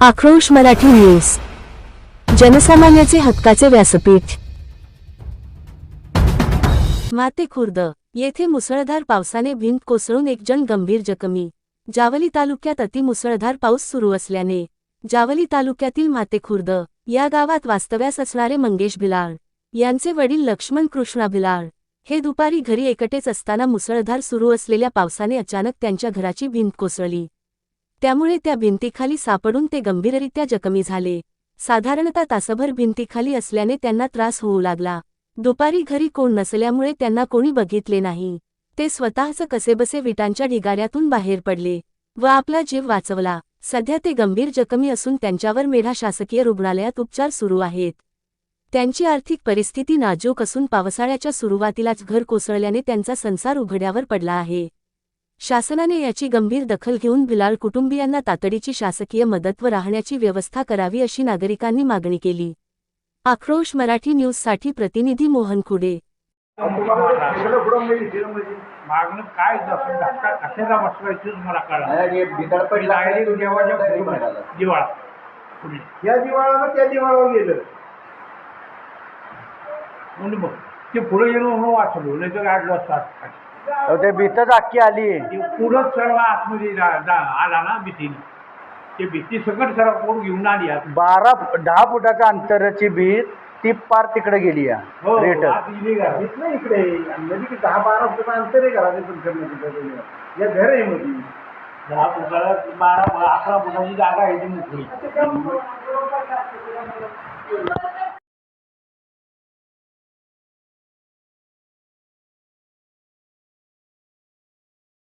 आक्रोश मराठी न्यूज, जनसामान्याचे हक्काचे व्यासपीठ। माते खुर्द येथे मुसळधार पावसाने भिंत कोसळून एक जण गंभीर जखमी। जावली तालुक्यात अतिमुसळधार पाऊस सुरू असल्याने जावली तालुक्यातील माते खुर्द या गावात वास्तव्यास असणारे मंगेश भिलाळ यांचे वडील लक्ष्मण कृष्णा भिलाळ हे दुपारी घरी एकटेच असताना मुसळधार सुरू असलेल्या पावसाने अचानक त्यांच्या घराची भिंत कोसळली। त्यामुळे त्या भिंतीखाली सापडून ते गंभीररित्या जखमी झाले। साधारणतः तासभर भिंतीखाली असल्याने त्यांना त्रास होऊ लागला। दुपारी घरी कोण नसल्यामुळे त्यांना कोणी बघितले नाही। ते स्वतःच कसेबसे विटांच्या ढिगाऱ्यातून बाहेर पडले व आपला जीव वाचवला। सध्या ते गंभीर जखमी असून त्यांच्यावर मेढा शासकीय रुग्णालयात उपचार सुरू आहेत। त्यांची आर्थिक परिस्थिती नाजूक असून पावसाळ्याच्या सुरुवातीलाच घर कोसळल्याने त्यांचा संसार उघड्यावर पडला आहे। शासनाने याची गंभीर दखल घेऊन भिलाळ कुटुंबियांना तातडीची शासकीय मदत व राहण्याची व्यवस्था करावी अशी नागरिकांनी मागणी केली। आक्रोश मराठी न्यूज साठी प्रतिनिधी मोहन खुडे। मागणं काय धक्का कशाला बसवायचं मला कळलं। दिवाळा या दिवाळाला त्या दिवाळावर गेलं म्हणून मग ते पुढे गेलो म्हणून वाचलो, नाही तर गाडलो असतात। ते भीतच अख्खी आली पुढं सर्व आतमध्ये आला ना भीतीने, ते भीती सगळं सर्व कोण घेऊन आली आत। 10 फुटाच्या अंतराची भीत ती पार तिकडे गेली या हो रेट आत गेली का? नाही इकडे म्हणजे 10-12 फुटाचं अंतर आहे घराने या घर आहे मध्ये 10 फुटाला 12-11 फुटाची जागा आहे ती मोकळी।